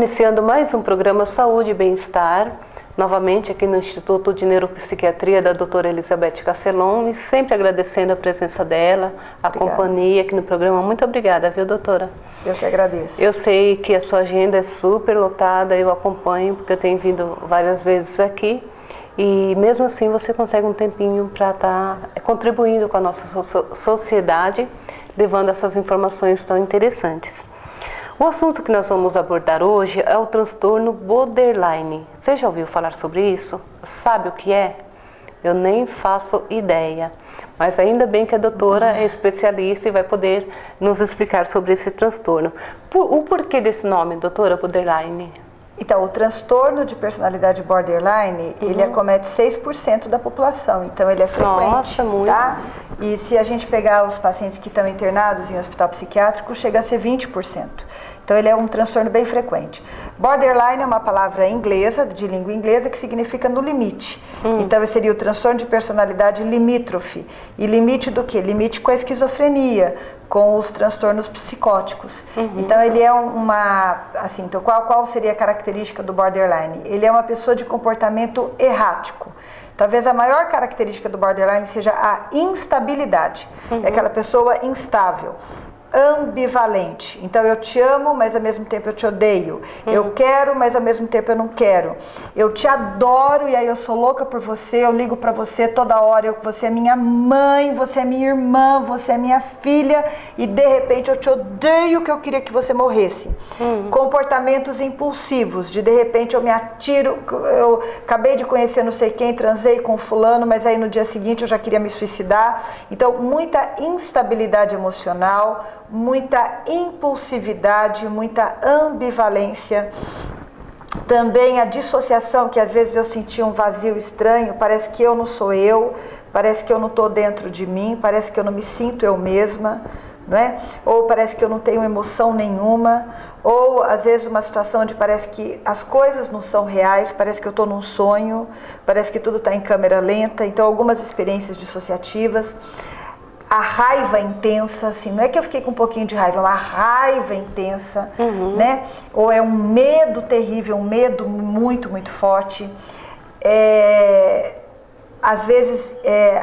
iniciando mais um programa Saúde e Bem-Estar, novamente aqui no Instituto de Neuropsiquiatria da doutora Elizabeth Casselon, e sempre agradecendo a presença dela, a companhia aqui no programa. Muito obrigada, viu, doutora? Eu que agradeço. Eu sei que a sua agenda é super lotada, eu acompanho, porque eu tenho vindo várias vezes aqui, e mesmo assim você consegue um tempinho para estar contribuindo com a nossa sociedade, levando essas informações tão interessantes. O assunto que nós vamos abordar hoje é o transtorno borderline. Você já ouviu falar sobre isso? Sabe o que é? Eu nem faço ideia, mas ainda bem que a doutora é especialista e vai poder nos explicar sobre esse transtorno. O porquê desse nome, doutora, borderline? Então, o transtorno de personalidade borderline, ele acomete 6% da população, então ele é frequente. Nossa, muito. Tá? E se a gente pegar os pacientes que estão internados em hospital psiquiátrico, chega a ser 20%. Então, ele é um transtorno bem frequente. Borderline é uma palavra inglesa, de língua inglesa, que significa no limite. Então, seria o transtorno de personalidade limítrofe. E limite do quê? Limite com a esquizofrenia, com os transtornos psicóticos. Então, ele é assim, então qual seria a característica do borderline? Ele é uma pessoa de comportamento errático. Talvez a maior característica do borderline seja a instabilidade. É aquela pessoa instável, ambivalente. Então, eu te amo, mas ao mesmo tempo eu te odeio. Eu quero, mas ao mesmo tempo eu não quero. Eu te adoro e aí eu sou louca por você, eu ligo pra você toda hora, você é minha mãe, você é minha irmã, você é minha filha e de repente eu te odeio, que eu queria que você morresse. Comportamentos impulsivos, de repente eu me atiro, eu acabei de conhecer não sei quem, transei com fulano, mas aí no dia seguinte eu já queria me suicidar. Então, muita instabilidade emocional, muita impulsividade, muita ambivalência. Também a dissociação, que às vezes eu sentia um vazio estranho, parece que eu não sou eu, parece que eu não estou dentro de mim, parece que eu não me sinto eu mesma, não é? Ou parece que eu não tenho emoção nenhuma, ou às vezes uma situação onde parece que as coisas não são reais, parece que eu estou num sonho, parece que tudo está em câmera lenta. Então, algumas experiências dissociativas. A raiva intensa, assim, não é que eu fiquei com um pouquinho de raiva, é uma raiva intensa, né? Ou é um medo terrível, um medo muito, muito forte. Às vezes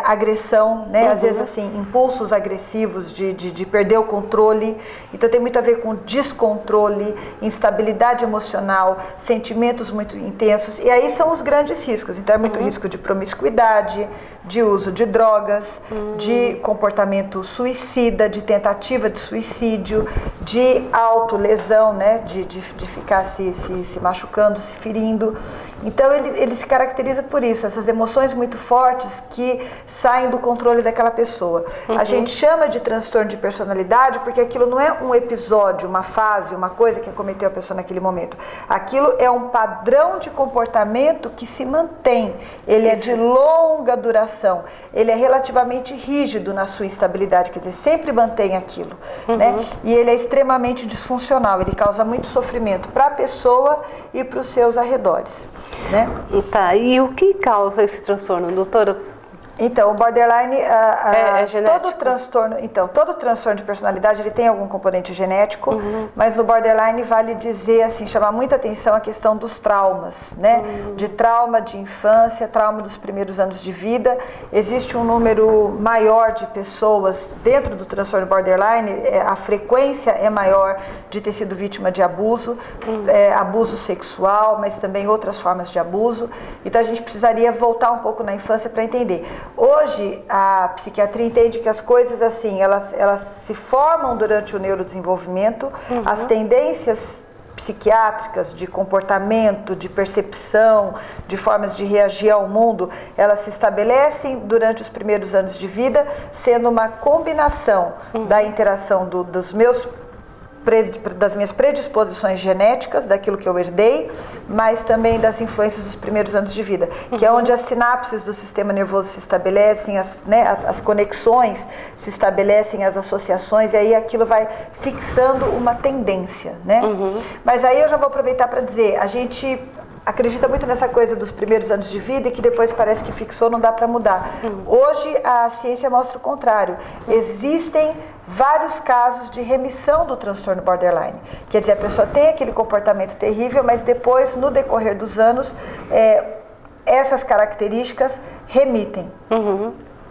agressão, né? Às vezes assim, impulsos agressivos de perder o controle. Então tem muito a ver com descontrole, instabilidade emocional, sentimentos muito intensos. E aí são os grandes riscos. Então é muito risco de promiscuidade, de uso de drogas, de comportamento suicida, de tentativa de suicídio, de autolesão, né? De ficar se machucando, se ferindo. Então ele se caracteriza por isso, essas emoções muito fortes que saem do controle daquela pessoa. A gente chama de transtorno de personalidade porque aquilo não é um episódio, uma fase, uma coisa que acometeu a pessoa naquele momento. Aquilo é um padrão de comportamento que se mantém. Ele é de longa duração. Ele é relativamente rígido na sua instabilidade, quer dizer, sempre mantém aquilo, né? E ele é extremamente disfuncional, ele causa muito sofrimento para a pessoa e para os seus arredores, né? Tá, e o que causa esse transtorno, doutora? Então, o borderline, é genético? Todo transtorno de personalidade ele tem algum componente genético, mas no borderline vale dizer, assim, chamar muita atenção a questão dos traumas, né? De trauma de infância, trauma dos primeiros anos de vida. Existe um número maior de pessoas dentro do transtorno borderline, a frequência é maior de ter sido vítima de abuso, abuso sexual, mas também outras formas de abuso. Então, a gente precisaria voltar um pouco na infância para entender. Hoje, a psiquiatria entende que as coisas assim, elas se formam durante o neurodesenvolvimento, as tendências psiquiátricas de comportamento, de percepção, de formas de reagir ao mundo, elas se estabelecem durante os primeiros anos de vida, sendo uma combinação da interação das minhas predisposições genéticas, daquilo que eu herdei, mas também das influências dos primeiros anos de vida, que é onde as sinapses do sistema nervoso se estabelecem, as conexões se estabelecem, as associações, e aí aquilo vai fixando uma tendência, né? Mas aí eu já vou aproveitar para dizer, a gente acredita muito nessa coisa dos primeiros anos de vida e que depois parece que fixou, não dá para mudar. Hoje a ciência mostra o contrário. Existem vários casos de remissão do transtorno borderline. Quer dizer, a pessoa tem aquele comportamento terrível, mas depois, no decorrer dos anos, essas características remitem.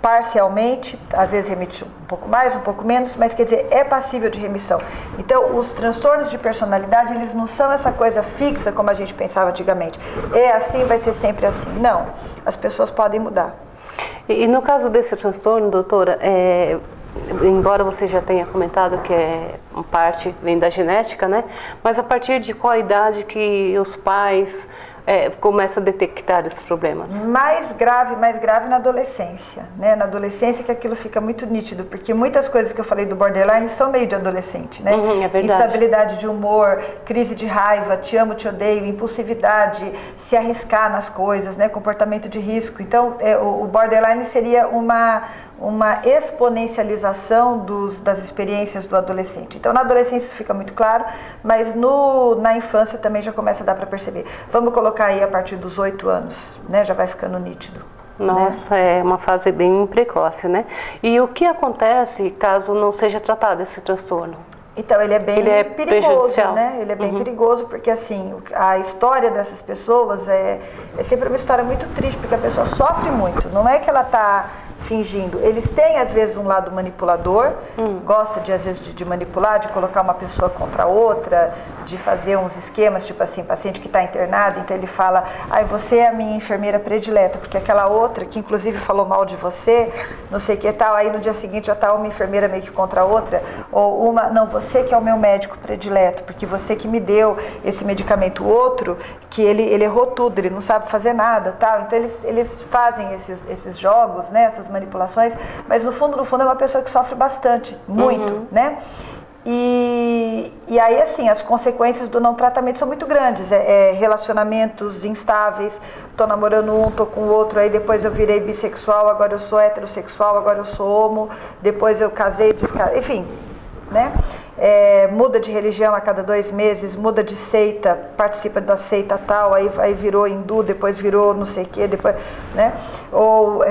Parcialmente, às vezes remite um pouco mais, um pouco menos, mas quer dizer, é passível de remissão. Então, os transtornos de personalidade, eles não são essa coisa fixa como a gente pensava antigamente. É assim, vai ser sempre assim. Não, as pessoas podem mudar. E no caso desse transtorno, doutora, embora você já tenha comentado que parte vem da genética, né? Mas a partir de qual idade que os pais começam a detectar esses problemas? Mais grave na adolescência, né? Na adolescência que aquilo fica muito nítido, porque muitas coisas que eu falei do borderline são meio de adolescente, né? É verdade. Instabilidade de humor, crise de raiva, te amo, te odeio, impulsividade, se arriscar nas coisas, né? Comportamento de risco. Então, o borderline seria uma exponencialização das experiências do adolescente. Então, na adolescência isso fica muito claro, mas na infância também já começa a dar para perceber. Vamos colocar aí a partir dos 8 anos, né? Já vai ficando nítido. Nossa, né? É uma fase bem precoce, né? E o que acontece caso não seja tratado esse transtorno? Então, ele é bem perigoso, né? Ele é bem perigoso porque, assim, a história dessas pessoas é sempre uma história muito triste, porque a pessoa sofre muito. Não é que ela está fingindo. Eles têm, às vezes, um lado manipulador, gosta, às vezes, de manipular, de colocar uma pessoa contra outra, de fazer uns esquemas, tipo assim, paciente que está internado, então ele fala, você é a minha enfermeira predileta, porque aquela outra, que inclusive falou mal de você, não sei o que tal, aí no dia seguinte já está uma enfermeira meio que contra a outra, ou não, você que é o meu médico predileto, porque você que me deu esse medicamento, o outro, que ele errou tudo, ele não sabe fazer nada, tal, então eles fazem esses jogos, né, essas manipulações, mas no fundo é uma pessoa que sofre bastante, muito, né? E aí, assim, as consequências do não tratamento são muito grandes. Relacionamentos instáveis, tô namorando um, tô com o outro, aí depois eu virei bissexual, agora eu sou heterossexual, agora eu sou homo, depois eu casei, enfim, né? Muda de religião a cada 2 meses, muda de seita, participa da seita tal, aí virou hindu, depois virou não sei o que, depois, né? Ou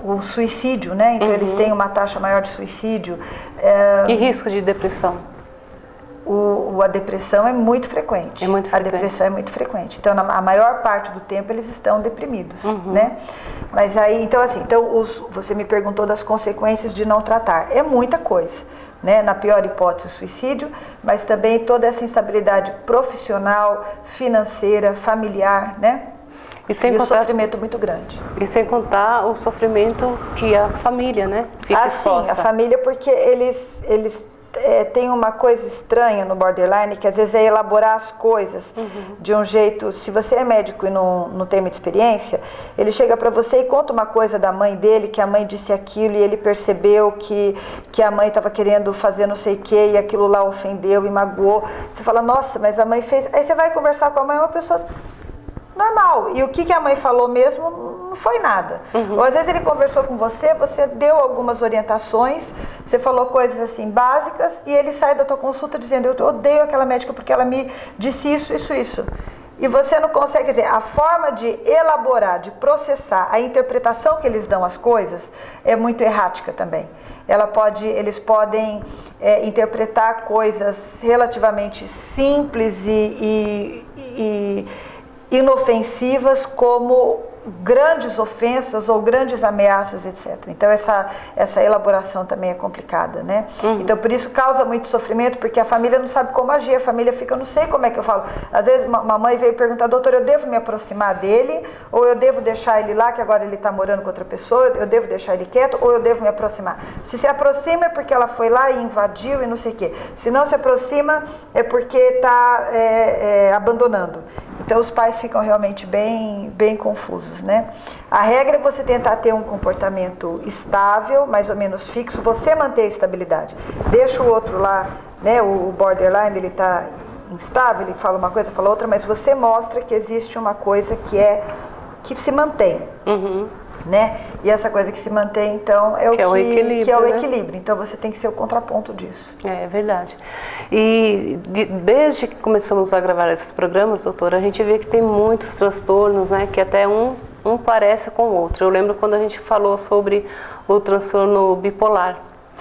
o suicídio, né? Então eles têm uma taxa maior de suicídio. E risco de depressão? A depressão é muito frequente. A depressão é muito frequente. Então, a maior parte do tempo eles estão deprimidos, né? Mas aí, então assim, você me perguntou das consequências de não tratar. É muita coisa, né? Na pior hipótese, o suicídio, mas também toda essa instabilidade profissional, financeira, familiar, né? E o sofrimento muito grande. E sem contar o sofrimento que a família, né, fica exposta. Sim, a família, porque eles têm uma coisa estranha no borderline, que às vezes é elaborar as coisas de um jeito... Se você é médico e não tem muita experiência, ele chega para você e conta uma coisa da mãe dele, que a mãe disse aquilo e ele percebeu que a mãe estava querendo fazer não sei o que e aquilo lá ofendeu e magoou. Você fala, nossa, mas a mãe fez... Aí você vai conversar com a mãe, é uma pessoa... normal. E o que a mãe falou mesmo não foi nada. Ou às vezes ele conversou com você deu algumas orientações, você falou coisas assim básicas e ele sai da tua consulta dizendo, eu odeio aquela médica porque ela me disse isso. E você não consegue, quer dizer, a forma de elaborar, de processar, a interpretação que eles dão às coisas é muito errática também. Eles podem interpretar coisas relativamente simples e inofensivas como grandes ofensas ou grandes ameaças, etc. Então essa elaboração também é complicada, né? Então por isso causa muito sofrimento, porque a família não sabe como agir, a família fica, eu não sei como é que eu falo. Às vezes uma mãe veio perguntar, doutor, eu devo me aproximar dele, ou eu devo deixar ele lá, que agora ele está morando com outra pessoa, eu devo deixar ele quieto, ou eu devo me aproximar? Se aproxima é porque ela foi lá e invadiu e não sei o quê. Se não se aproxima é porque está abandonando. Então os pais ficam realmente bem confusos, né? A regra é você tentar ter um comportamento estável, mais ou menos fixo, você manter a estabilidade. Deixa o outro lá, né? O borderline, ele está instável, ele fala uma coisa, fala outra, mas você mostra que existe uma coisa que se mantém. Né? E essa coisa que se mantém, então, é o equilíbrio. Então, você tem que ser o contraponto disso. É verdade. E desde que começamos a gravar esses programas, doutora, a gente vê que tem muitos transtornos, né? Que até um parece com o outro. Eu lembro quando a gente falou sobre o transtorno bipolar.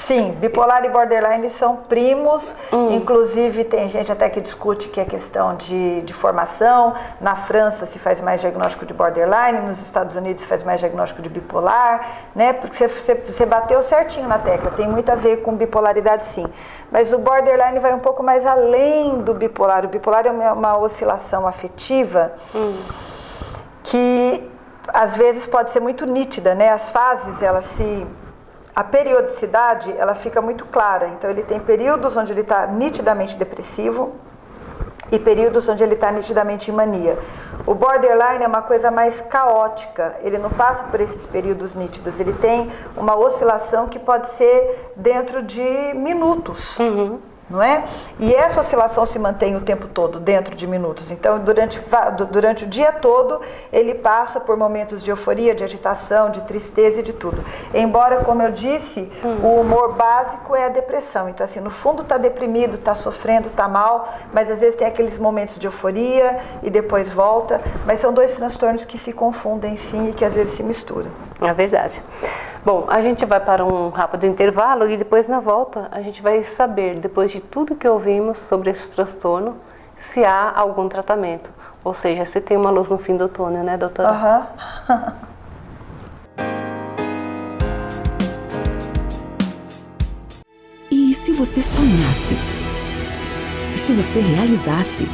Sim, bipolar e borderline são primos, inclusive tem gente até que discute que é questão de formação. Na França se faz mais diagnóstico de borderline, nos Estados Unidos se faz mais diagnóstico de bipolar, né? Porque você bateu certinho na tecla, tem muito a ver com bipolaridade sim. Mas o borderline vai um pouco mais além do bipolar. O bipolar é uma oscilação afetiva que às vezes pode ser muito nítida, né? As fases, a periodicidade, ela fica muito clara. Então, ele tem períodos onde ele está nitidamente depressivo e períodos onde ele está nitidamente em mania. O borderline é uma coisa mais caótica, ele não passa por esses períodos nítidos, ele tem uma oscilação que pode ser dentro de minutos. Não é? E essa oscilação se mantém o tempo todo, dentro de minutos. Então, durante o dia todo, ele passa por momentos de euforia, de agitação, de tristeza e de tudo. Embora, como eu disse, o humor básico é a depressão. Então, assim, no fundo está deprimido, está sofrendo, está mal, mas às vezes tem aqueles momentos de euforia e depois volta. Mas são dois transtornos que se confundem, sim, e que às vezes se misturam. É verdade. Bom, a gente vai para um rápido intervalo e depois na volta a gente vai saber, depois de tudo que ouvimos sobre esse transtorno, se há algum tratamento. Ou seja, se tem uma luz no fim do túnel, né, doutora? E se você sonhasse? E se você realizasse?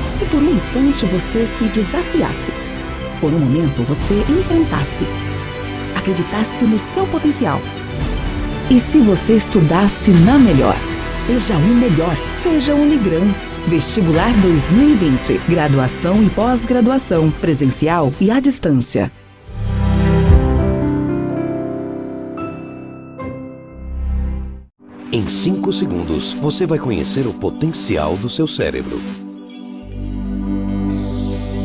Se por um instante você se desafiasse? Por um momento você enfrentasse? Acreditasse no seu potencial? E se você estudasse na melhor? Seja o melhor, seja Unigran. Vestibular 2020. Graduação e pós-graduação, presencial e à distância. Em 5 segundos, você vai conhecer o potencial do seu cérebro.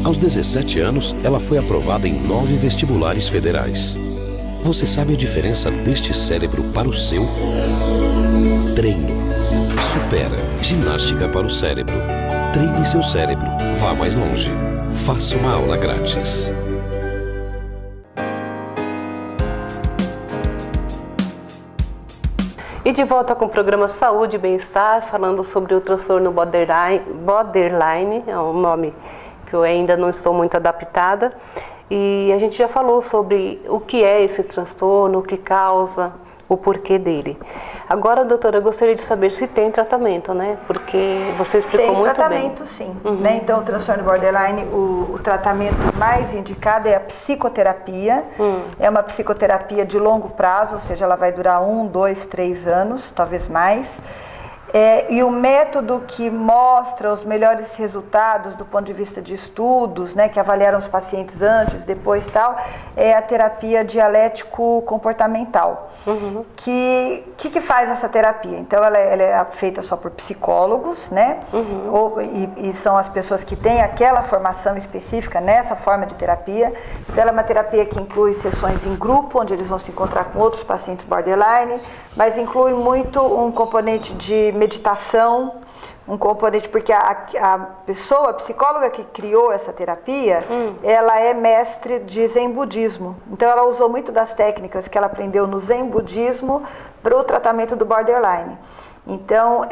Aos 17 anos, ela foi aprovada em 9 vestibulares federais. Você sabe a diferença deste cérebro para o seu? Treino. Supera. Ginástica para o cérebro. Treine seu cérebro. Vá mais longe. Faça uma aula grátis. E de volta com o programa Saúde e Bem-Estar, falando sobre o transtorno borderline, é um nome que eu ainda não estou muito adaptada. E a gente já falou sobre o que é esse transtorno, o que causa, o porquê dele. Agora, doutora, eu gostaria de saber se tem tratamento, né? Porque você explicou muito bem. Tem tratamento, sim. Né? Então, o transtorno borderline, o tratamento mais indicado é a psicoterapia. É uma psicoterapia de longo prazo, ou seja, ela vai durar 1, 2, 3 anos, talvez mais. E o método que mostra os melhores resultados do ponto de vista de estudos, né, que avaliaram os pacientes antes, depois tal, é a terapia dialético-comportamental. Que faz essa terapia? Então, ela é feita só por psicólogos, né? E são as pessoas que têm aquela formação específica nessa forma de terapia. Então, ela é uma terapia que inclui sessões em grupo, onde eles vão se encontrar com outros pacientes borderline, mas inclui muito um componente de meditação, um componente, porque a pessoa, a psicóloga que criou essa terapia, ela é mestre de Zen budismo. Então ela usou muito das técnicas que ela aprendeu no Zen budismo para o tratamento do borderline. Então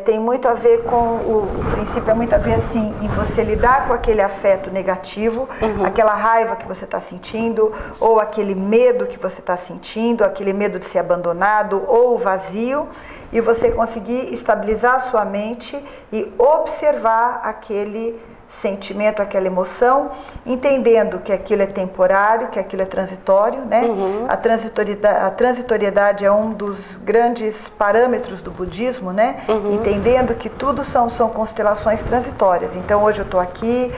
tem muito a ver com, o princípio é muito a ver assim, em você lidar com aquele afeto negativo, aquela raiva que você está sentindo, ou aquele medo que você está sentindo, aquele medo de ser abandonado, ou o vazio, e você conseguir estabilizar a sua mente e observar aquele sentimento, aquela emoção, entendendo que aquilo é temporário, que aquilo é transitório, né? A transitoriedade é um dos grandes parâmetros do budismo, né? Entendendo que tudo são constelações transitórias. Então hoje eu estou aqui,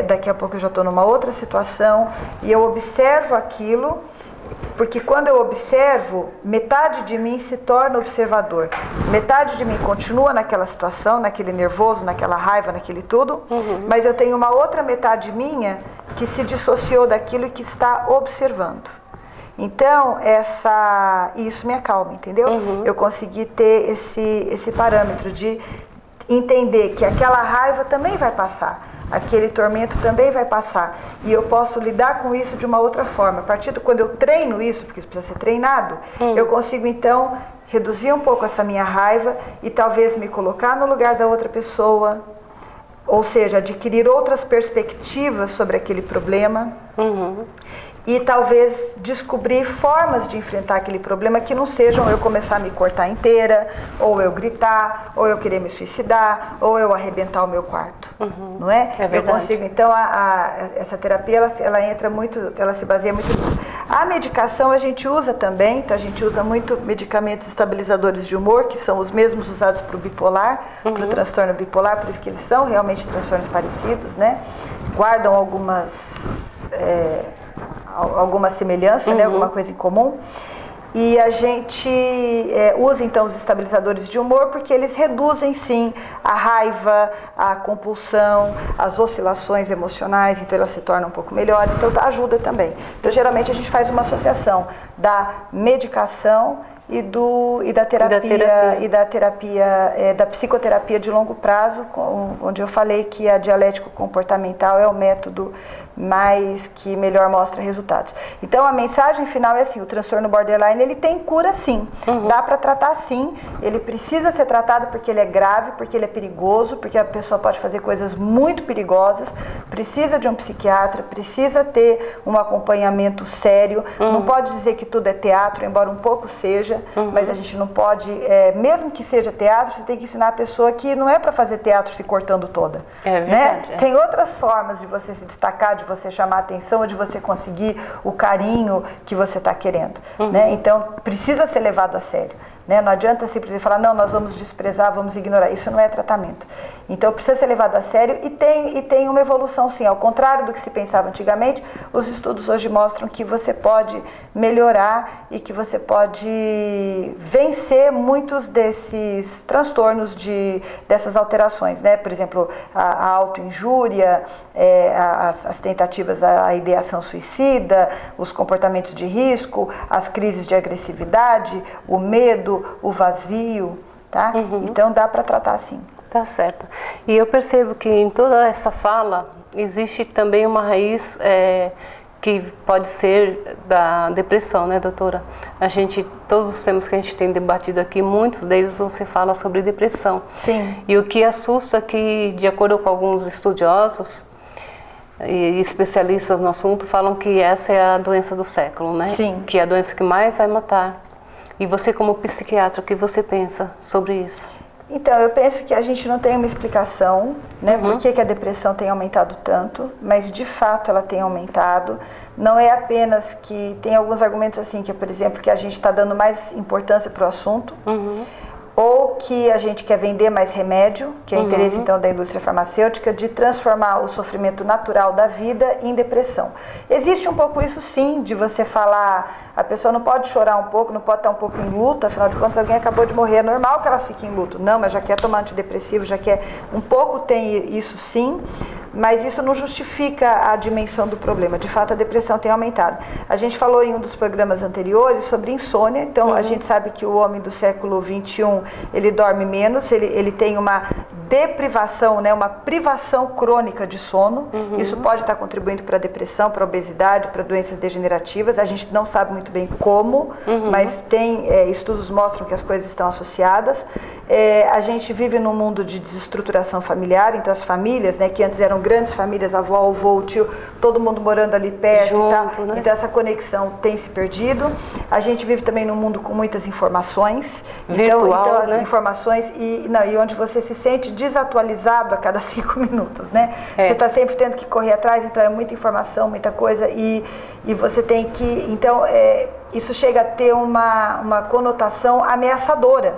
daqui a pouco eu já estou numa outra situação, e eu observo aquilo, porque quando eu observo, metade de mim se torna observador. Metade de mim continua naquela situação, naquele nervoso, naquela raiva, naquele tudo, mas eu tenho uma outra metade minha que se dissociou daquilo e que está observando. Então, isso me acalma, entendeu? Eu consegui ter esse parâmetro de entender que aquela raiva também vai passar. aquele tormento também vai passar. E eu posso lidar com isso de uma outra forma. A partir do quando eu treino isso, porque isso precisa ser treinado, eu consigo então reduzir um pouco essa minha raiva e talvez me colocar no lugar da outra pessoa, ou seja, adquirir outras perspectivas sobre aquele problema. E talvez descobrir formas de enfrentar aquele problema que não sejam eu começar a me cortar inteira, ou eu gritar, ou eu querer me suicidar, ou eu arrebentar o meu quarto, não é? É verdade. Eu consigo, então, essa terapia, ela entra muito, ela se baseia muito nisso. A medicação a gente usa também, então a gente usa muito medicamentos estabilizadores de humor, que são os mesmos usados para o bipolar, para o transtorno bipolar, por isso que eles são realmente transtornos parecidos, né? Guardam alguma semelhança, né? Alguma coisa em comum. E a gente usa então os estabilizadores de humor porque eles reduzem sim a raiva, a compulsão, as oscilações emocionais, então elas se tornam um pouco melhores, então ajuda também. Então geralmente a gente faz uma associação da medicação da psicoterapia de longo prazo, onde eu falei que a dialético comportamental é o método que melhor mostra resultados. Então a mensagem final é assim: o transtorno borderline ele tem cura sim, dá para tratar sim, ele precisa ser tratado porque ele é grave, porque ele é perigoso, porque a pessoa pode fazer coisas muito perigosas, precisa de um psiquiatra, precisa ter um acompanhamento sério, não pode dizer que tudo é teatro, embora um pouco seja, mas a gente não pode, mesmo que seja teatro, você tem que ensinar a pessoa que não é para fazer teatro se cortando toda. É verdade. Né? Tem outras formas de você se destacar, de você chamar a atenção, de você conseguir o carinho que você está querendo. Né? Então, precisa ser levado a sério. Né? Não adianta simplesmente falar, não, nós vamos desprezar, vamos ignorar. Isso não é tratamento. Então, precisa ser levado a sério e tem uma evolução, sim. Ao contrário do que se pensava antigamente, os estudos hoje mostram que você pode melhorar e que você pode vencer muitos desses transtornos, dessas alterações. Né? Por exemplo, a autoinjúria, as tentativas da ideação suicida, os comportamentos de risco, as crises de agressividade, o medo, o vazio, tá? Então dá para tratar assim. Tá certo. E eu percebo que em toda essa fala existe também uma raiz que pode ser da depressão, né, doutora? Todos os temas que a gente tem debatido aqui, muitos deles você fala sobre depressão. Sim. E o que assusta é que, de acordo com alguns estudiosos e especialistas no assunto, falam que essa é a doença do século, né? Sim. Que é a doença que mais vai matar. E você, como psiquiatra, o que você pensa sobre isso? Então, eu penso que a gente não tem uma explicação, né, por que a depressão tem aumentado tanto, mas de fato ela tem aumentado. Não é apenas que tem alguns argumentos assim, que por exemplo, que a gente está dando mais importância para o assunto, ou que a gente quer vender mais remédio, que é interesse então da indústria farmacêutica, de transformar o sofrimento natural da vida em depressão. Existe um pouco isso sim, de você falar, a pessoa não pode chorar um pouco, não pode estar um pouco em luto, afinal de contas alguém acabou de morrer, é normal que ela fique em luto. Não, mas já quer tomar antidepressivo, já quer, um pouco tem isso sim, mas isso não justifica a dimensão do problema. De fato, a depressão tem aumentado. A gente falou em um dos programas anteriores sobre insônia, então a gente sabe que o homem do século XXI, ele dorme menos, ele tem uma deprivação, né, uma privação crônica de sono. Isso pode estar contribuindo para a depressão, para a obesidade, para doenças degenerativas. A gente não sabe muito bem como, mas estudos mostram que as coisas estão associadas. A gente vive num mundo de desestruturação familiar, então as famílias, né, que antes eram grandes famílias, avó, avô, o tio, todo mundo morando ali perto, junto, e tal. Né? Então essa conexão tem se perdido. A gente vive também num mundo com muitas informações, virtual, então as né? informações e onde você se sente desatualizado a cada 5 minutos, né? Você está sempre tendo que correr atrás, então é muita informação, muita coisa e você tem que, então isso chega a ter uma conotação ameaçadora,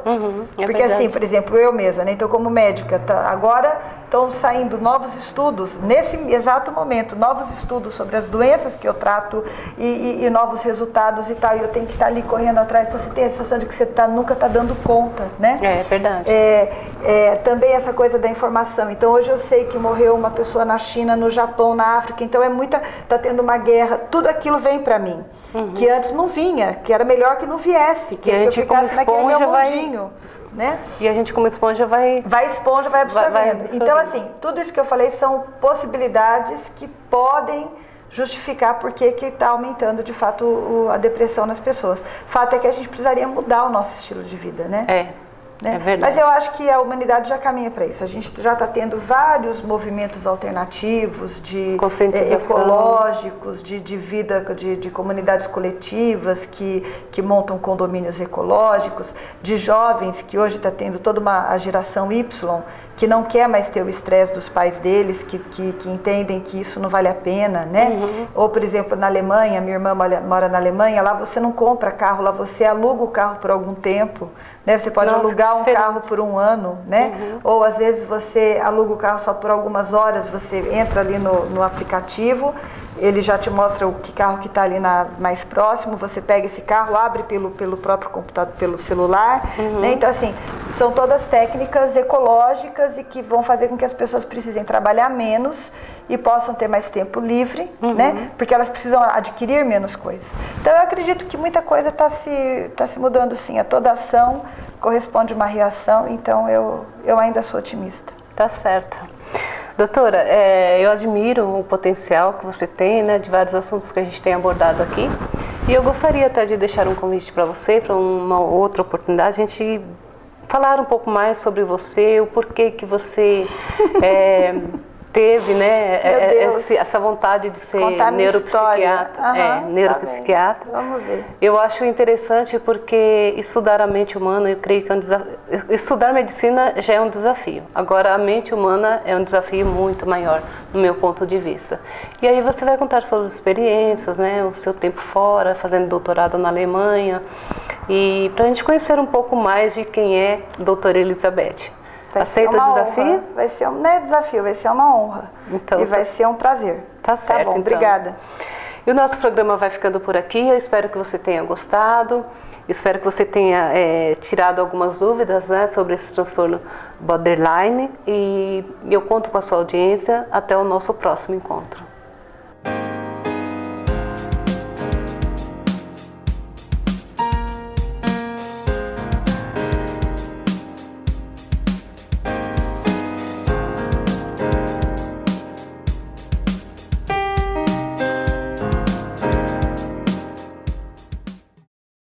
porque verdade. Assim, por exemplo, eu mesma, né? Então como médica, agora estão saindo novos estudos, nesse exato momento, novos estudos sobre as doenças que eu trato e novos resultados e tal, e eu tenho que estar ali correndo atrás, então você tem a sensação de que você nunca está dando conta, né? É verdade. Também essa coisa da informação, então hoje eu sei que morreu uma pessoa na China, no Japão, na África, então está tendo uma guerra, tudo aquilo vem para mim, que antes não vinha, que era melhor que não viesse, que a eu gente, como ficasse naquele meu esponja, mundinho. né? E a gente como esponja vai absorvendo. Então, assim, tudo isso que eu falei são possibilidades que podem justificar por que está aumentando, de fato, a depressão nas pessoas. Fato é que a gente precisaria mudar o nosso estilo de vida, né? É verdade. Mas eu acho que a humanidade já caminha para isso. A gente já está tendo vários movimentos alternativos, de ecológicos, de vida, de comunidades coletivas que montam condomínios ecológicos, de jovens que hoje está tendo toda a geração Y que não quer mais ter o estresse dos pais deles, que entendem que isso não vale a pena, né? Ou, por exemplo, na Alemanha, minha irmã mora na Alemanha, lá você não compra carro, lá você aluga o carro por algum tempo, né? Você pode alugar um carro por um ano, né? Ou às vezes você aluga o carro só por algumas horas, você entra ali no aplicativo, ele já te mostra o carro que está ali mais próximo, você pega esse carro, abre pelo próprio computador, pelo celular, né? Então, assim, são todas técnicas ecológicas e que vão fazer com que as pessoas precisem trabalhar menos e possam ter mais tempo livre, né? Porque elas precisam adquirir menos coisas. Então, eu acredito que muita coisa está se mudando, sim. A toda ação corresponde uma reação, então eu ainda sou otimista. Tá certo. Doutora, eu admiro o potencial que você tem, né, de vários assuntos que a gente tem abordado aqui. E eu gostaria até de deixar um convite para você, para uma outra oportunidade, a gente falar um pouco mais sobre você, o porquê que você teve, né, essa vontade de ser neuropsiquiatra. Neuropsiquiatra. Tá, vamos ver. Eu acho interessante porque estudar a mente humana, eu creio que é um desafio. Estudar medicina já é um desafio. Agora, a mente humana é um desafio muito maior, no meu ponto de vista. E aí você vai contar suas experiências, né, o seu tempo fora, fazendo doutorado na Alemanha, e para a gente conhecer um pouco mais de quem é doutora Elizabeth. Aceita o desafio? Honra. Vai ser não é desafio, vai ser uma honra. Então, e vai ser um prazer. Tá certo, tá bom, então. Obrigada. E o nosso programa vai ficando por aqui. Eu espero que você tenha gostado. Espero que você tenha tirado algumas dúvidas, né, sobre esse transtorno borderline. E eu conto com a sua audiência. Até o nosso próximo encontro.